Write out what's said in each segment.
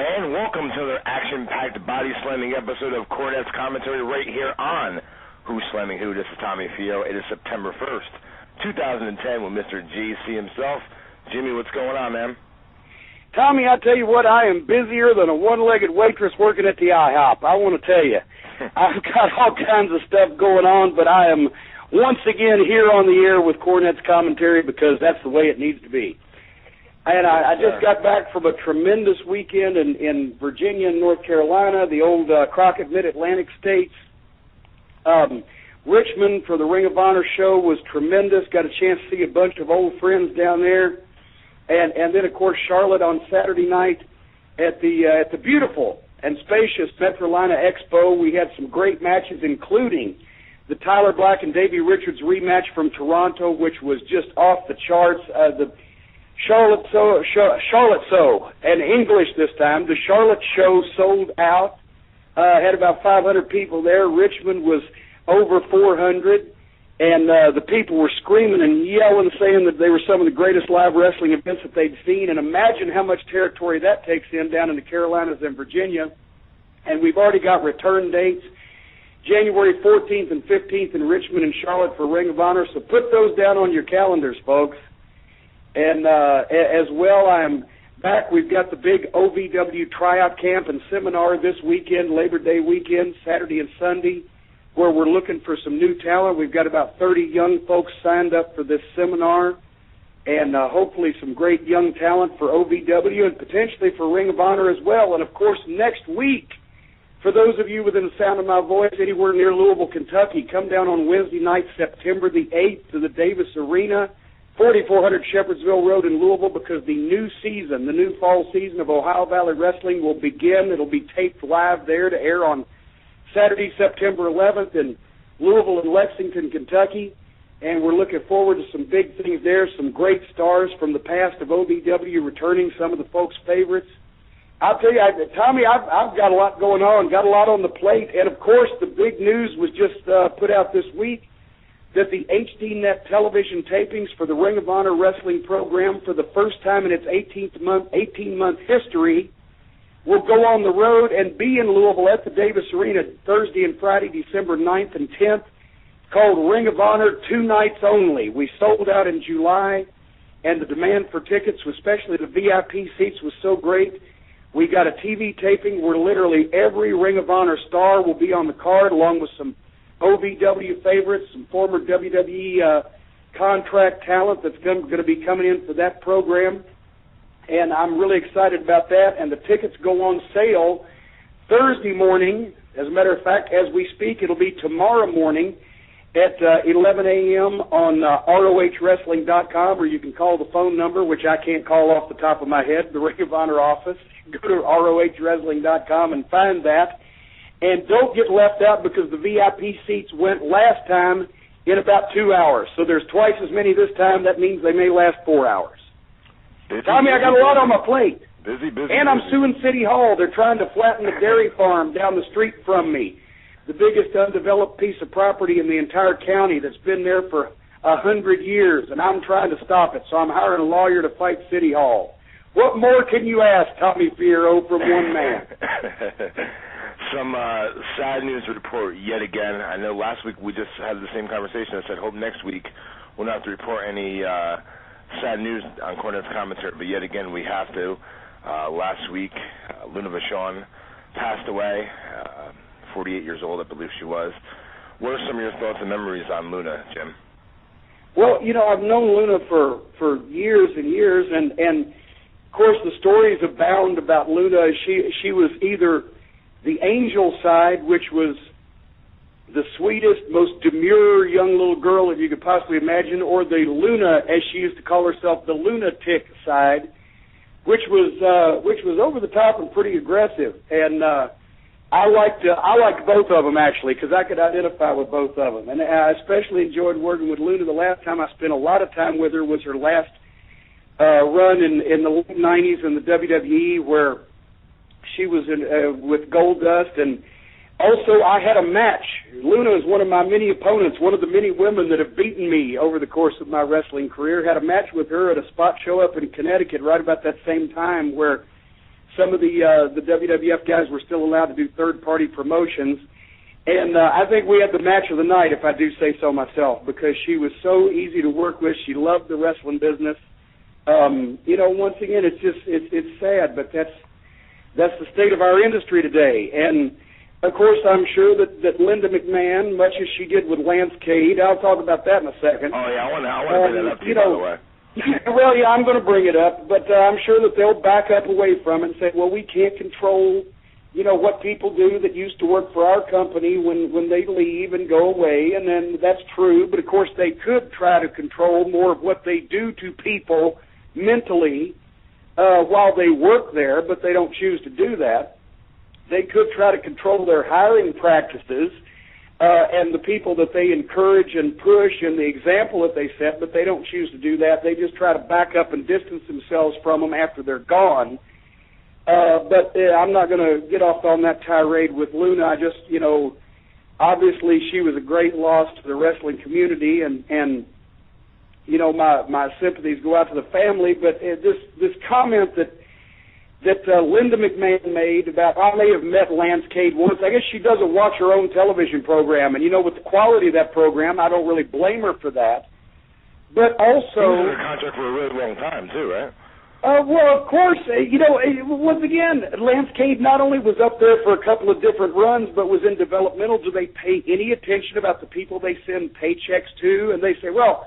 And welcome to another action-packed body slamming episode of Cornette's commentary right here on Who's Slamming Who. This is Tommy Fio. It is September 1st, 2010 with Mr. GC himself. Jimmy, what's going on, man? Tommy, I tell you what, I am busier than a one-legged waitress working at the IHOP. I want to tell you, I've got all kinds of stuff going on, but I am once again here on the air with Cornette's commentary because that's the way it needs to be. And I just got back from a tremendous weekend in Virginia and North Carolina, the old Crockett Mid-Atlantic states. Richmond for the Ring of Honor show was tremendous. Got a chance to see a bunch of old friends down there. And then, of course, Charlotte on Saturday night at the beautiful and spacious Metrolina Expo. We had some great matches, including the Tyler Black and Davey Richards rematch from Toronto, which was just off the charts. The Charlotte Show, and English this time. The Charlotte Show sold out. Had about 500 people there. Richmond was over 400, and the people were screaming and yelling, saying that they were some of the greatest live wrestling events that they'd seen. And imagine how much territory that takes in down in the Carolinas and Virginia. And we've already got return dates, January 14th and 15th in Richmond and Charlotte for Ring of Honor. So put those down on your calendars, folks. And as well, I'm back. We've got the big OVW tryout camp and seminar this weekend, Labor Day weekend, Saturday and Sunday, where we're looking for some new talent. We've got about 30 young folks signed up for this seminar, and hopefully some great young talent for OVW and potentially for Ring of Honor as well. And, of course, next week, for those of you within the sound of my voice anywhere near Louisville, Kentucky, come down on Wednesday night, September the 8th, to the Davis Arena, 4400 Shepherdsville Road in Louisville, because the new season, the new fall season of Ohio Valley Wrestling will begin. It'll be taped live there to air on Saturday, September 11th in Louisville and Lexington, Kentucky. And we're looking forward to some big things there, some great stars from the past of OVW returning, some of the folks' favorites. I'll tell you, Tommy, I've got a lot going on, got a lot on the plate. And, of course, the big news was just put out this week, that the HDNet television tapings for the Ring of Honor wrestling program, for the first time in its 18-month history, will go on the road and be in Louisville at the Davis Arena Thursday and Friday, December 9th and 10th, called Ring of Honor 2 nights only. We sold out in July, and the demand for tickets, especially the VIP seats, was so great. We got a TV taping where literally every Ring of Honor star will be on the card, along with some OVW favorites, some former WWE contract talent that's going to be coming in for that program. And I'm really excited about that. And the tickets go on sale Thursday morning. As a matter of fact, as we speak, it'll be tomorrow morning at 11 a.m. on ROHWrestling.com, or you can call the phone number, which I can't call off the top of my head, the Ring of Honor office. Go to ROHWrestling.com and find that. And don't get left out, because the VIP seats went last time in about 2 hours. So there's twice as many this time. That means they may last 4 hours. Tommy, I got a lot on my plate. Busy. And I'm suing City Hall. They're trying to flatten the dairy farm down the street from me, the biggest undeveloped piece of property in the entire county that's been there for 100 years, and I'm trying to stop it. So I'm hiring a lawyer to fight City Hall. What more can you ask, Tommy Fierro, from one man? Some sad news to report yet again. I know last week we just had the same conversation. I said, hope next week we'll not have to report any sad news on Cornette's commentary, but yet again we have to. Last week, Luna Vachon passed away, 48 years old, I believe she was. What are some of your thoughts and memories on Luna, Jim? Well, you know, I've known Luna for years and years, and of course the stories abound about Luna. She was either the angel side, which was the sweetest, most demure young little girl that you could possibly imagine, or the Luna, as she used to call herself, the lunatic side, which was over the top and pretty aggressive. And I liked both of them, actually, because I could identify with both of them. And I especially enjoyed working with Luna. The last time I spent a lot of time with her was her last run in the late 90s in the WWE, where she was with Goldust. And also I had a match. Luna is one of my many opponents, one of the many women that have beaten me over the course of my wrestling career. Had a match with her at a spot show up in Connecticut right about that same time, where some of the WWF guys were still allowed to do third-party promotions. And I think we had the match of the night, if I do say so myself, because she was so easy to work with. She loved the wrestling business. You know, once again, it's sad, but that's the state of our industry today. And of course, I'm sure that Linda McMahon, much as she did with Lance Cade, I'll talk about that in a second. Oh yeah, I want to bring that up to you, by the way. Well, yeah, I'm going to bring it up, but I'm sure that they'll back up away from it and say, well, we can't control, you know, what people do that used to work for our company when they leave and go away, and then that's true, but of course they could try to control more of what they do to people mentally while they work there, but they don't choose to do that. They could try to control their hiring practices and the people that they encourage and push and the example that they set, but they don't choose to do that. They just try to back up and distance themselves from them after they're gone. But I'm not going to get off on that tirade with Luna. I just, you know, obviously she was a great loss to the wrestling community, and you know, my sympathies go out to the family. But this comment that Linda McMahon made about, I may have met Lance Cade once. I guess she doesn't watch her own television program, and you know, with the quality of that program, I don't really blame her for that. But also, he was in a contract for a really long time too, right? Well, of course, you know, once again, Lance Cade not only was up there for a couple of different runs, but was in developmental. Do they pay any attention about the people they send paychecks to? And they say, well,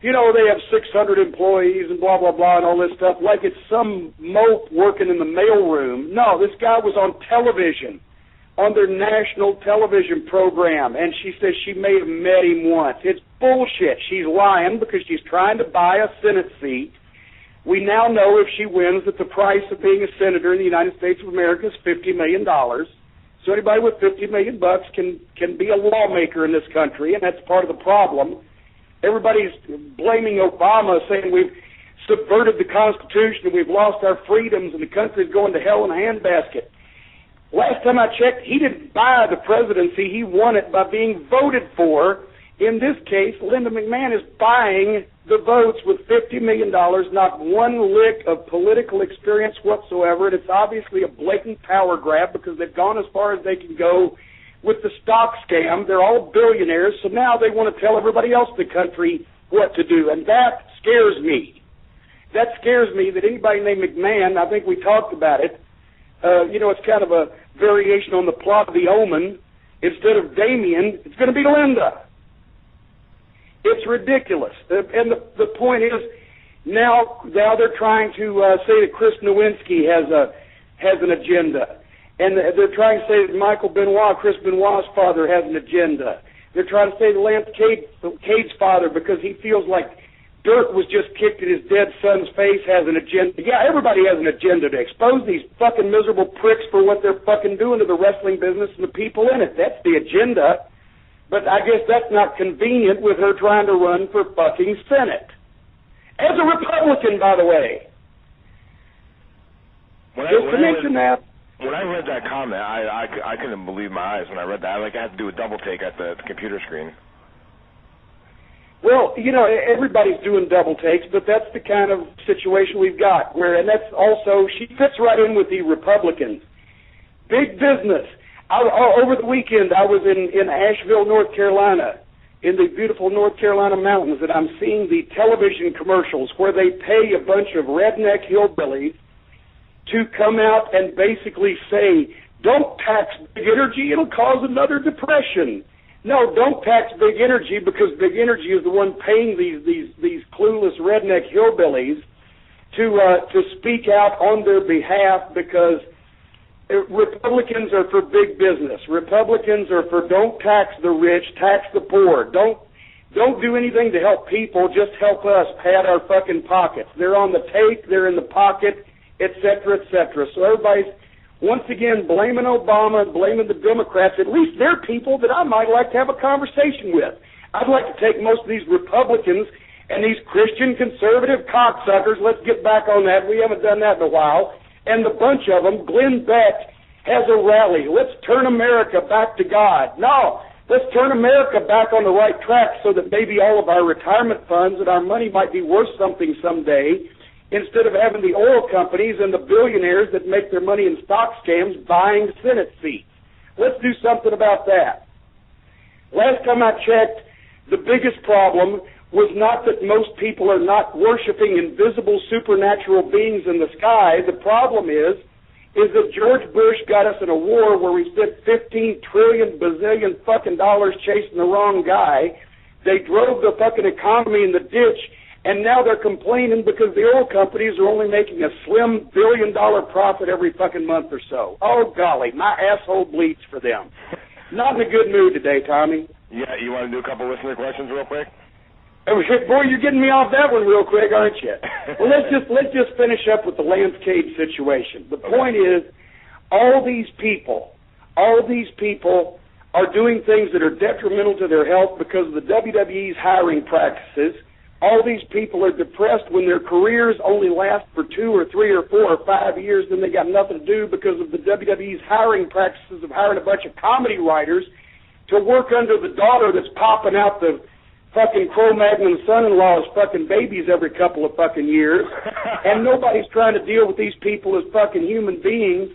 you know, they have 600 employees and blah, blah, blah, and all this stuff, like it's some mope working in the mailroom. No, this guy was on television, on their national television program, and she says she may have met him once. It's bullshit. She's lying because she's trying to buy a Senate seat. We now know if she wins that the price of being a senator in the United States of America is $50 million. So anybody with $50 million can be a lawmaker in this country, and that's part of the problem. Everybody's blaming Obama, saying we've subverted the Constitution and we've lost our freedoms and the country's going to hell in a handbasket. Last time I checked, he didn't buy the presidency. He won it by being voted for. In this case, Linda McMahon is buying the votes with $50 million, not one lick of political experience whatsoever, and it's obviously a blatant power grab because they've gone as far as they can go with the stock scam. They're all billionaires, so now they want to tell everybody else in the country what to do, and that scares me. That scares me that anybody named McMahon, I think we talked about it, you know, it's kind of a variation on the plot of The Omen. Instead of Damien, it's going to be Linda. It's ridiculous. And the point is, now they're trying to say that Chris Nowinski has an agenda. And they're trying to say that Michael Benoit, Chris Benoit's father, has an agenda. They're trying to say that Lance Cade's father, because he feels like dirt was just kicked at his dead son's face, has an agenda. Yeah, everybody has an agenda to expose these fucking miserable pricks for what they're fucking doing to the wrestling business and the people in it. That's the agenda. But I guess that's not convenient with her trying to run for fucking Senate. As a Republican, by the way. When I read that comment, I couldn't believe my eyes when I read that. I had to do a double take at the computer screen. Well, you know, everybody's doing double takes, but that's the kind of situation we've got. And that's also, she fits right in with the Republicans. Big business. Over the weekend, I was in Asheville, North Carolina, in the beautiful North Carolina mountains, and I'm seeing the television commercials where they pay a bunch of redneck hillbillies to come out and basically say, don't tax big energy, it'll cause another depression. No, don't tax big energy, because big energy is the one paying these clueless redneck hillbillies to speak out on their behalf, because Republicans are for big business. Republicans are for don't tax the rich, tax the poor. Don't do anything to help people, just help us pad our fucking pockets. They're on the tape, they're in the pocket, et cetera, et cetera. So everybody's, once again, blaming Obama and blaming the Democrats. At least they're people that I might like to have a conversation with. I'd like to take most of these Republicans and these Christian conservative cocksuckers, let's get back on that, we haven't done that in a while, and the bunch of them. Glenn Beck has a rally. Let's turn America back to God. No, let's turn America back on the right track so that maybe all of our retirement funds and our money might be worth something someday. instead of having the oil companies and the billionaires that make their money in stock scams buying Senate seats. Let's do something about that. Last time I checked, the biggest problem was not that most people are not worshiping invisible supernatural beings in the sky. The problem is that George Bush got us in a war where we spent $15 trillion bazillion fucking dollars chasing the wrong guy. They drove the fucking economy in the ditch, and now they're complaining because the oil companies are only making a slim $1 billion profit every fucking month or so. Oh, golly, my asshole bleeds for them. Not in a good mood today, Tommy. Yeah, you want to do a couple listener questions real quick? Boy, you're getting me off that one real quick, aren't you? Well, let's just finish up with the Lance Cade situation. The point is, all these people are doing things that are detrimental to their health because of the WWE's hiring practices. All these people are depressed when their careers only last for 2 or 3 or 4 or 5 years, then they got nothing to do because of the WWE's hiring practices of hiring a bunch of comedy writers to work under the daughter that's popping out the fucking Cro-Magnon son-in-law's fucking babies every couple of fucking years, and nobody's trying to deal with these people as fucking human beings,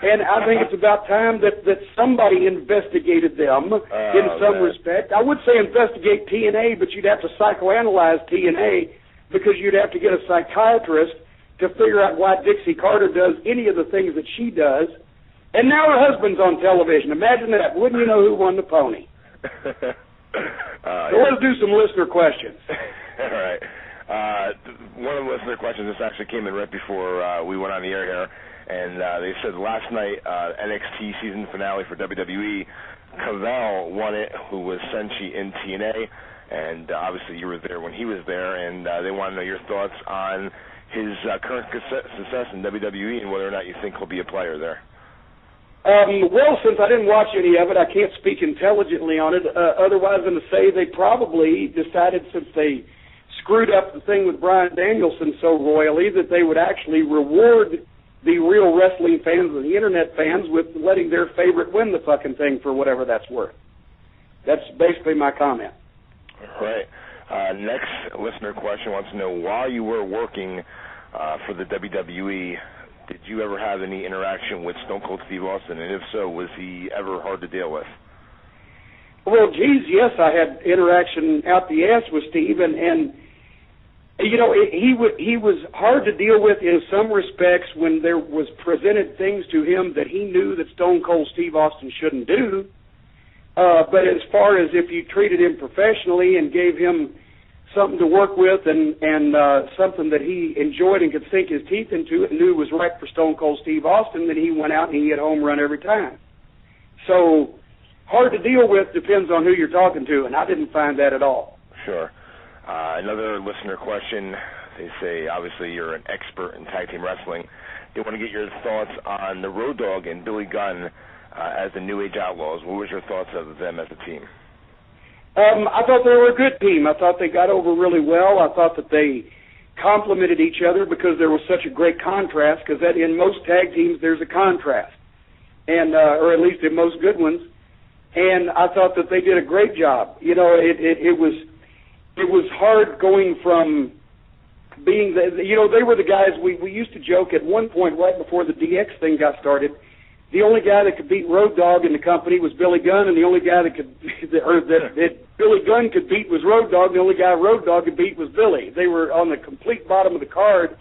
and I think it's about time that somebody investigated them in some respect. I would say investigate TNA, but you'd have to psychoanalyze TNA because you'd have to get a psychiatrist to figure out why Dixie Carter does any of the things that she does, and now her husband's on television. Imagine that. Wouldn't you know who won the pony? So let's do some listener questions. All right. One of the listener questions, this actually came in right before we went on the air here, and they said last night, NXT season finale for WWE, Kaval won it, who was Senshi in TNA, and obviously you were there when he was there, and they want to know your thoughts on his current success in WWE and whether or not you think he'll be a player there. Well, since I didn't watch any of it, I can't speak intelligently on it, otherwise than to say they probably decided, since they screwed up the thing with Bryan Danielson so royally, that they would actually reward the real wrestling fans and the internet fans with letting their favorite win the fucking thing for whatever that's worth. That's basically my comment. All right. Next listener question wants to know, while you were working for the WWE, did you ever have any interaction with Stone Cold Steve Austin? And if so, was he ever hard to deal with? Well, geez, yes, I had interaction out the ass with Steve, and you know, he was hard to deal with in some respects when there was presented things to him that he knew that Stone Cold Steve Austin shouldn't do. But as far as if you treated him professionally and gave him something to work with and something that he enjoyed and could sink his teeth into and knew was right for Stone Cold Steve Austin, then he went out and he hit home run every time. So hard to deal with depends on who you're talking to, and I didn't find that at all. Sure. Another listener question. They say, obviously, you're an expert in tag team wrestling. They want to get your thoughts on the Road Dogg and Billy Gunn as the New Age Outlaws. What was your thoughts of them as a team? I thought they were a good team. I thought they got over really well. I thought that they complemented each other because there was such a great contrast, because in most tag teams there's a contrast, and or at least in most good ones. And I thought that they did a great job. You know, it was hard going from being they were the guys we used to joke at one point right before the DX thing got started. The only guy that could beat Road Dogg in the company was Billy Gunn, and the only guy that Billy Gunn could beat was Road Dogg. The only guy Road Dogg could beat was Billy. They were on the complete bottom of the card,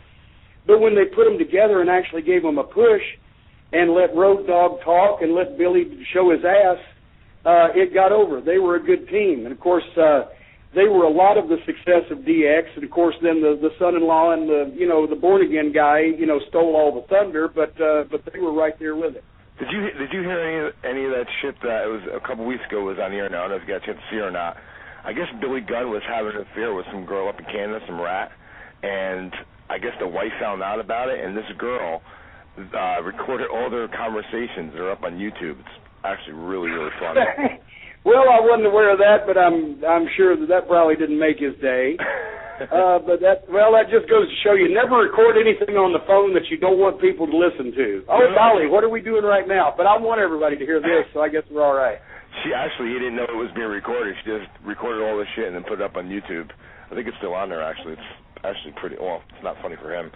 but when they put them together and actually gave them a push and let Road Dogg talk and let Billy show his ass, it got over. They were a good team, and of course they were a lot of the success of DX, and of course then the son-in-law and the born again guy stole all the thunder, but they were right there with it. Did you hear any of that shit that it was a couple weeks ago was on the air now? I don't know if you got a chance to see it or not. I guess Billy Gunn was having an affair with some girl up in Canada, some rat, and I guess the wife found out about it, and this girl recorded all their conversations. They're up on YouTube. It's actually really, really funny. Well, I wasn't aware of that, but I'm sure that probably didn't make his day. But that just goes to show you never record anything on the phone that you don't want people to listen to. Oh, Dolly, what are we doing right now? But I want everybody to hear this, so I guess we're all right. He didn't know it was being recorded. She just recorded all this shit and then put it up on YouTube. I think it's still on there, actually. It's actually pretty, well, it's not funny for him.